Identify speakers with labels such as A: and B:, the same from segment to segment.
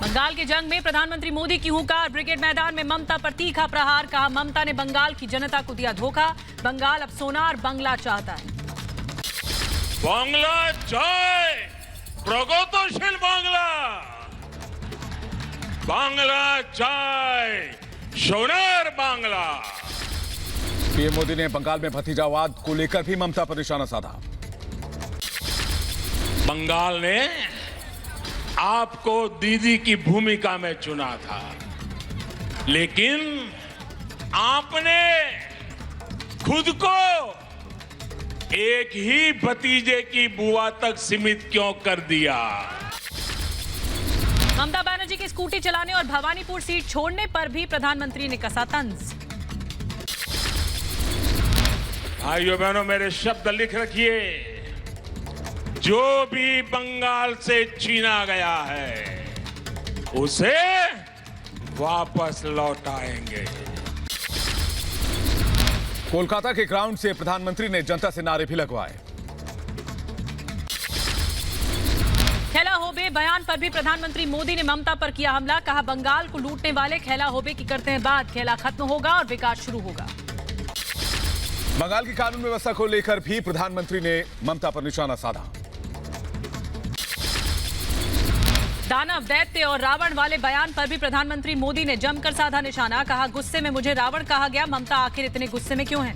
A: बंगाल की जंग में प्रधानमंत्री मोदी की हुंकार, ब्रिगेड मैदान में ममता पर तीखा प्रहार, कहा ममता ने बंगाल की जनता को दिया धोखा, बंगाल अब सोनार बांग्ला चाहता है।
B: बांग्ला जय, प्रगतिशील बांग्ला, बांग्ला जय, सोनार बांग्ला।
C: पीएम मोदी ने बंगाल में भतीजावाद को लेकर भी ममता पर निशाना साधा।
B: बंगाल ने आपको दीदी की भूमिका में चुना था, लेकिन आपने खुद को एक ही भतीजे की बुआ तक सीमित क्यों कर दिया?
A: ममता बनर्जी की स्कूटी चलाने और भवानीपुर सीट छोड़ने पर भी प्रधानमंत्री ने कसा तंज।
B: भाइयों बहनों, मेरे शब्द लिख रखिए, जो भी बंगाल से छीना गया है उसे वापस लौटाएंगे।
C: कोलकाता के ग्राउंड से प्रधानमंत्री ने जनता से नारे भी लगवाए।
A: खैला होबे बयान पर भी प्रधानमंत्री मोदी ने ममता पर किया हमला, कहा बंगाल को लूटने वाले खैला होबे की करते हैं बात, खैला खत्म होगा और विकास शुरू होगा।
C: बंगाल की कानून व्यवस्था को लेकर भी प्रधानमंत्री ने ममता पर निशाना साधा।
A: दानव, दैत्य और रावण वाले बयान पर भी प्रधानमंत्री मोदी ने जमकर साधा निशाना, कहा गुस्से में मुझे रावण कहा गया, ममता आखिर इतने गुस्से में क्यों हैं?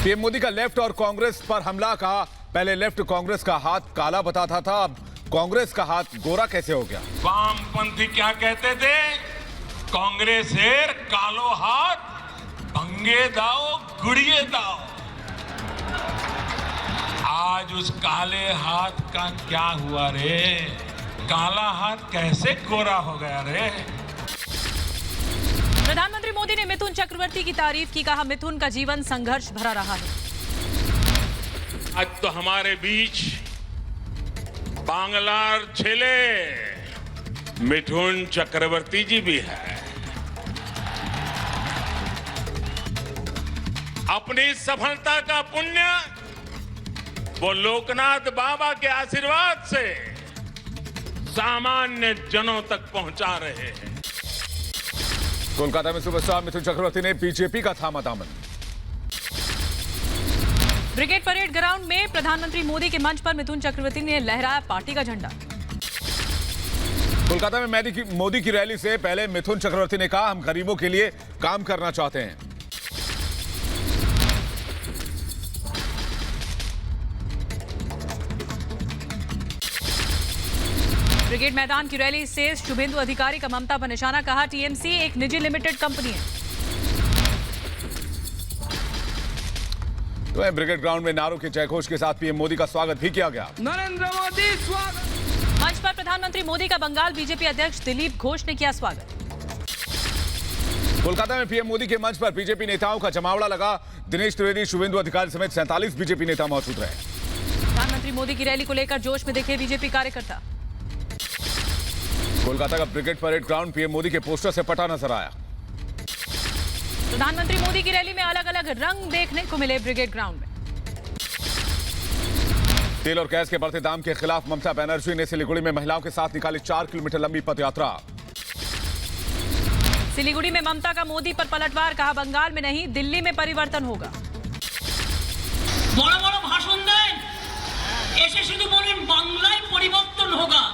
C: पीएम मोदी का लेफ्ट और कांग्रेस पर हमला, कहा पहले लेफ्ट कांग्रेस का हाथ काला बताता था, अब कांग्रेस का हाथ गोरा कैसे हो गया?
B: वामपंथी क्या कहते थे? कांग्रेस हेर कालो हाथ भंगे दाओ गुड़िए दाओ। आज उस काले हाथ का क्या हुआ रे? काला हाथ कैसे गोरा हो गया रे?
A: प्रधानमंत्री मोदी ने मिथुन चक्रवर्ती की तारीफ की, कहा मिथुन का जीवन संघर्ष भरा रहा है।
B: आज तो हमारे बीच बांग्लार छेले मिथुन चक्रवर्ती जी भी है। अपनी सफलता का पुण्य वो लोकनाथ बाबा के आशीर्वाद से सामान्य जनों तक पहुंचा रहे हैं।
C: कोलकाता में सुपरस्टार मिथुन चक्रवर्ती ने बीजेपी का थामा दामन।
A: ब्रिगेड परेड ग्राउंड में प्रधानमंत्री मोदी के मंच पर मिथुन चक्रवर्ती ने लहराया पार्टी का झंडा।
C: कोलकाता में मोदी की रैली से पहले मिथुन चक्रवर्ती ने कहा हम गरीबों के लिए काम करना चाहते हैं।
A: ब्रिगेड मैदान की रैली से शुभेंदु अधिकारी का ममता पर निशाना, कहा टीएमसी एक निजी लिमिटेड कंपनी है।
C: तो ब्रिगेड ग्राउंड में नारों के जयघोष के साथ पीएम मोदी का स्वागत भी किया गया।
D: नरेंद्र मोदी स्वागत।
A: मंच पर प्रधानमंत्री मोदी का बंगाल बीजेपी अध्यक्ष दिलीप घोष ने किया स्वागत।
C: कोलकाता में पीएम मोदी के मंच पर बीजेपी नेताओं का जमावड़ा लगा। दिनेश त्रिवेदी, शुभेंदु अधिकारी समेत 47 बीजेपी नेता मौजूद रहे।
A: प्रधानमंत्री मोदी की रैली को लेकर जोश में दिखे बीजेपी कार्यकर्ता।
C: कोलकाता का brigade parade ground PM Modi के पोस्टर से पटा नजर आया।
A: प्रधानमंत्री मोदी की रैली में अलग अलग रंग देखने को मिले ब्रिगेड ग्राउंड में।
C: तेल और गैस के बढ़ते दाम के खिलाफ ममता बनर्जी ने सिलीगुड़ी में महिलाओं के साथ निकाली 4 किलोमीटर लंबी पदयात्रा।
A: सिलीगुड़ी में ममता का मोदी पर पलटवार, कहा बंगाल में नहीं दिल्ली में परिवर्तन होगा।
E: বড় বড় ভাষণ দেন, এসে শুধু বলেন বাংলায় পরিবর্তন होगा।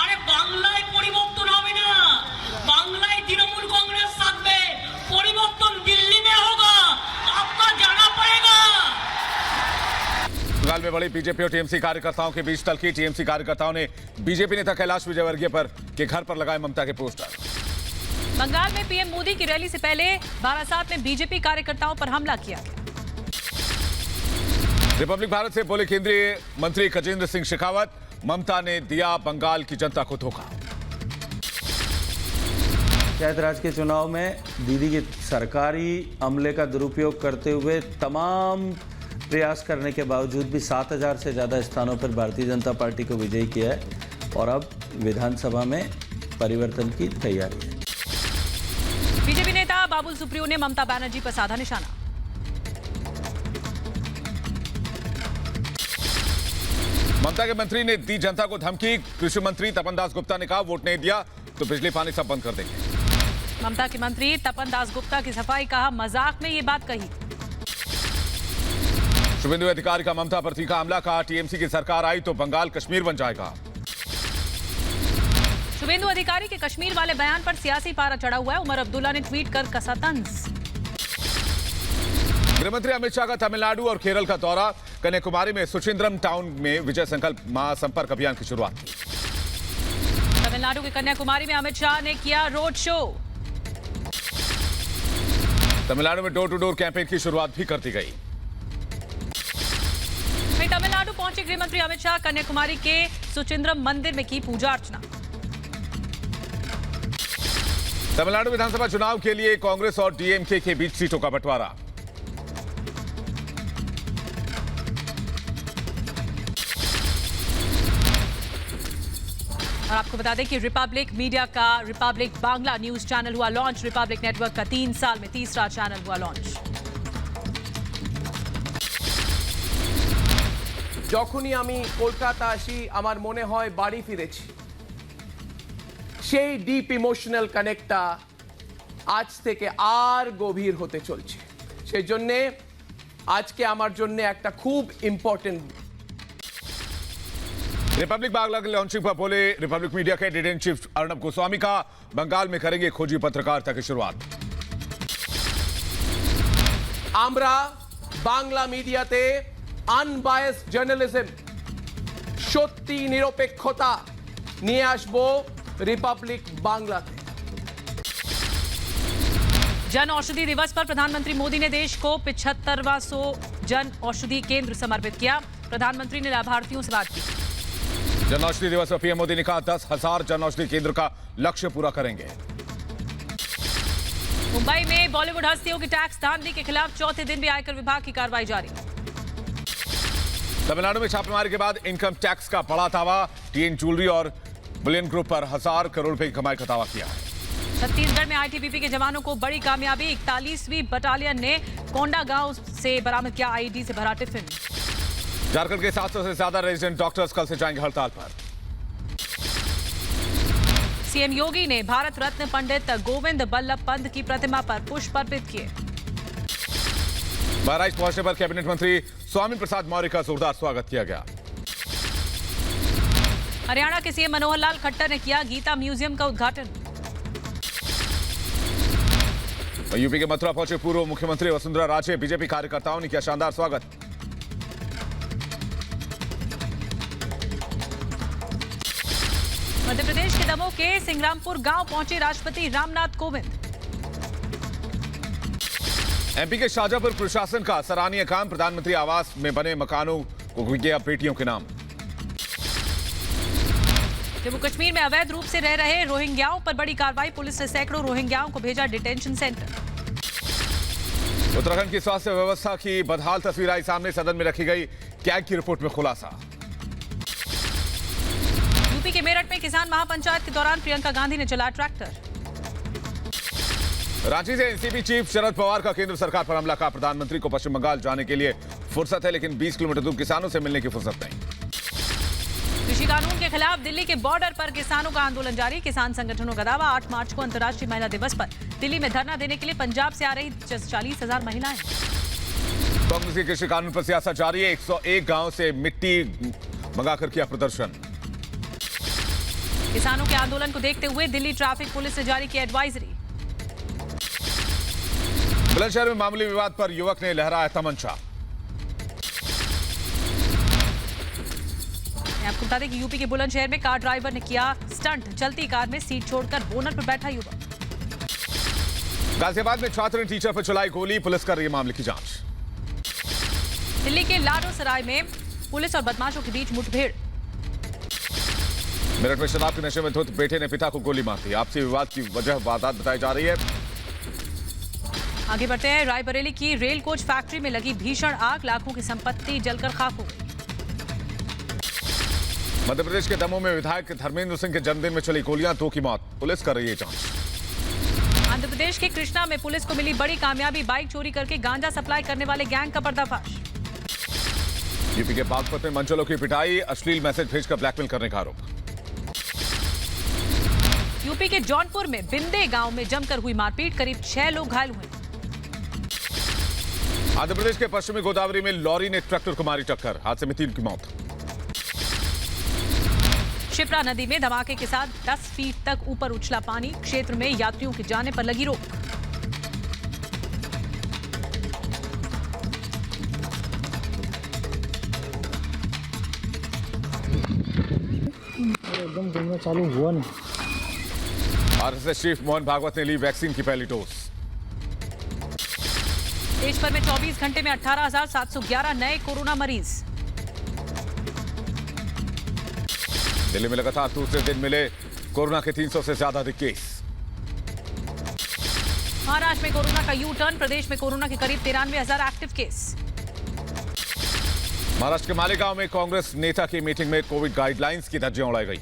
E: আরে বাংলায় পরিবর্তন হবে না, বাংলায় তৃণমূল কংগ্রেস থাকবে, পরিবর্তন দিল্লি में होगा, आपका जाना पड़ेगा।
C: बंगाल में बड़ी बीजेपी और टीएमसी कार्यकर्ताओं के बीच तलखी। टीएमसी कार्यकर्ताओं ने बीजेपी नेता कैलाश विजयवर्गीय पर के घर पर लगाए ममता के पोस्टर।
A: बंगाल में पीएम मोदी की रैली से पहले बारासात में बीजेपी कार्यकर्ताओं पर हमला किया गया।
C: रिपब्लिक भारत से बोले केंद्रीय मंत्री गजेंद्र सिंह शेखावत, ममता ने दिया बंगाल की जनता को धोखा।
F: पंचायत राज के चुनाव में दीदी के सरकारी अमले का दुरुपयोग करते हुए तमाम प्रयास करने के बावजूद भी 7000 से ज़्यादा स्थानों पर भारतीय जनता पार्टी को विजयी किया है और अब विधानसभा में परिवर्तन की तैयारी है।
A: बीजेपी नेता बाबुल सुप्रियो ने ममता बनर्जी पर साधा निशाना।
C: ममता के मंत्री ने दी जनता को धमकी। कृषि मंत्री तपन दास गुप्ता ने कहा वोट नहीं दिया तो बिजली पानी सब बंद कर देंगे।
A: ममता के मंत्री तपन दास गुप्ता की सफाई, कहा मजाक में ये बात कही।
C: शुभेंदु अधिकारी का ममता पर तीखा हमला, कहा टीएमसी की सरकार आई तो बंगाल कश्मीर बन जाएगा।
A: शुभेंदु अधिकारी के कश्मीर वाले बयान पर सियासी पारा चढ़ा हुआ है। उमर अब्दुल्ला ने ट्वीट कर कसा तंज।
C: गृहमंत्री अमित शाह का तमिलनाडु और केरल का दौरा। कन्याकुमारी में सुचिंद्रम टाउन में विजय संकल्प महासंपर्क अभियान की शुरुआत।
A: तमिलनाडु के कन्याकुमारी में अमित शाह ने किया रोड शो।
C: तमिलनाडु में डोर टू डोर कैंपेन की शुरुआत भी कर दी गई।
A: वहीं तमिलनाडु पहुंचे गृहमंत्री अमित शाह, कन्याकुमारी के सुचिंद्रम मंदिर में की पूजा अर्चना।
C: तमिलनाडु विधानसभा चुनाव के लिए कांग्रेस और डीएमके के बीच सीटों का बंटवारा।
A: और आपको बता दें कि रिपब्लिक मीडिया का रिपब्लिक बांग्ला न्यूज चैनल हुआ लॉन्च। रिपब्लिक नेटवर्क का 3 साल में तीसरा चैनल हुआ लॉन्च।
D: যখনই আমি কলকাতা আসি আমার মনে হয় বাড়ি ফিরেছি। সেই ডিপ ইমোশনাল কানেক্টটা আজ থেকে আর গভীর হতে চলছে। সেই জন্য আজকে আমার জন্য একটা খুব ইম্পর্টেন্ট।
C: रिपब्लिक बांग्ला के लॉन्चिंग पर बोले रिपब्लिक मीडिया के editor in chief Arnab Goswami का बंगाल में करेंगे खोजी पत्रकारिता की शुरुआत।
D: আমরা বাংলা মিডিয়াতে আনবায়াস জার্নালিজম সত্যি নিরপেক্ষতা নিয়ে আসবো रिपब्लिक बांग्लाতে।
A: जन औषधि दिवस पर प्रधानमंत्री मोदी ने देश को 75वां जन औषधि केंद्र समर्पित किया। प्रधानमंत्री ने लाभार्थियों से बात की।
C: जन औषधि दिवस पर पीएम मोदी ने कहा 10,000 जन औषधि केंद्र का लक्ष्य पूरा करेंगे।
A: मुंबई में बॉलीवुड हस्तियों की टैक्स धांधली के खिलाफ चौथे दिन भी आयकर विभाग की कार्रवाई जारी।
C: तमिलनाडु में छापेमारी के बाद इनकम टैक्स का बड़ा दावा। टीएन ज्वेलरी और बुलियन ग्रुप पर 1000 करोड़ रुपए की कमाई का दावा किया है।
A: छत्तीसगढ़ में आईटीबीपी के जवानों को बड़ी कामयाबी। 41वीं बटालियन ने कोंडा गांव से बरामद किया आईडी से भरा टिफिन।
C: झारखंड के 700 से ज्यादा रेजिडेंट डॉक्टर्स कल से जाएंगे हड़ताल पर।
A: सीएम योगी ने भारत रत्न पंडित गोविंद बल्लभ पंत की प्रतिमा पर पुष्प अर्पित किए।
C: बहराइच पहुंचने पर कैबिनेट मंत्री स्वामी प्रसाद मौर्य का जोरदार स्वागत किया गया।
A: हरियाणा के सीएम मनोहर लाल खट्टर ने किया गीता म्यूजियम का उद्घाटन।
C: यूपी के मथुरा पहुंचे पूर्व मुख्यमंत्री वसुंधरा राजे। बीजेपी कार्यकर्ताओं ने किया शानदार स्वागत।
A: मध्य प्रदेश के दमोह के सिंग्रामपुर गांव पहुंचे राष्ट्रपति रामनाथ कोविंद।
C: एमपी के शाजापुर प्रशासन का सराहनीय काम। प्रधानमंत्री आवास में बने मकानों को किया बेटियों के नाम।
A: जम्मू कश्मीर में अवैध रूप से रह रहे रोहिंग्याओं पर बड़ी कार्रवाई। पुलिस ने सैकड़ों रोहिंग्याओं को भेजा डिटेंशन सेंटर।
C: उत्तराखंड की स्वास्थ्य व्यवस्था की बदहाल तस्वीर आई सामने। सदन में रखी गई कैग की रिपोर्ट में खुलासा।
A: यूपी के मेरठ में किसान महापंचायत के दौरान प्रियंका गांधी ने चला ट्रैक्टर।
C: रांची से एनसीपी चीफ शरद पवार का केंद्र सरकार पर हमला। का प्रधानमंत्री को पश्चिम बंगाल जाने के लिए फुर्सत है, लेकिन 20 किलोमीटर दूर किसानों से मिलने की फुर्सत नहीं।
A: कृषि कानून के खिलाफ दिल्ली के बॉर्डर पर किसानों का आंदोलन जारी। किसान संगठनों का दावा 8 मार्च को अंतर्राष्ट्रीय महिला दिवस पर दिल्ली में धरना देने के लिए पंजाब से आ रही 40,000 महिलाएं।
C: कांग्रेस के कृषि कानून पर सियासत जारी है। 101 गांव से मिट्टी मंगाकर किया प्रदर्शन।
A: किसानों के आंदोलन को देखते हुए दिल्ली ट्रैफिक पुलिस ने जारी की एडवाइजरी।
C: बुलंदशहर में मामूली विवाद पर युवक ने लहराया तमंचा।
A: आपको बता दें कि यूपी के बुलंदशहर में कार ड्राइवर ने किया स्टंट। चलती कार में सीट छोड़कर बोनट पर बैठा युवक।
C: गाजियाबाद में छात्र ने टीचर पर चलाई गोली। पुलिस कर रही है मामले की जांच।
A: दिल्ली के लाडो सराय में पुलिस और बदमाशों के बीच मुठभेड़।
C: मेरठ में शराब के नशे में धुत बेटे ने पिता को गोली मार दी। आपसी विवाद की वजह वारदात बताई जा रही है।
A: आगे बढ़ते हैं। रायबरेली की रेल कोच फैक्ट्री में लगी भीषण आग। लाखों की संपत्ति जलकर खाक हो गई।
C: मध्य प्रदेश के दमोह में विधायक धर्मेंद्र सिंह के जन्मदिन में चली गोलियां। 2 की मौत। पुलिस कर रही है जांच।
A: आंध्र प्रदेश के कृष्णा में पुलिस को मिली बड़ी कामयाबी। बाइक चोरी करके गांजा सप्लाई करने वाले गैंग का पर्दाफाश।
C: यूपी के बागपत में मंचलों की पिटाई, अश्लील मैसेज भेजकर ब्लैकमेल करने का आरोप।
A: यूपी के जौनपुर में बिंदे गांव में जमकर हुई मारपीट, करीब 6 लोग घायल हुए।
C: आंध्र प्रदेश के पश्चिमी गोदावरी में लॉरी ने ट्रैक्टर को मारी टक्कर, हादसे में 3 की मौत।
A: शिप्रा नदी में धमाके के साथ 10 फीट तक ऊपर उछला पानी, क्षेत्र में यात्रियों के जाने पर लगी रोक।
G: एकदम घूमना चालू हुआ नहीं।
C: आरएसएस चीफ मोहन भागवत ने ली वैक्सीन की पहली डोज।
A: देश भर में 24 घंटे में 18,711 नए कोरोना मरीज।
C: दिल्ली में लगातार दूसरे दिन मिले कोरोना के 300 से ज्यादा अधिक केस।
A: महाराष्ट्र में कोरोना का यू टर्न, प्रदेश में कोरोना के करीब 93,000 एक्टिव केस।
C: महाराष्ट्र के मालेगांव में कांग्रेस नेता की मीटिंग में कोविड गाइडलाइंस की धज्जियां उड़ाई गई।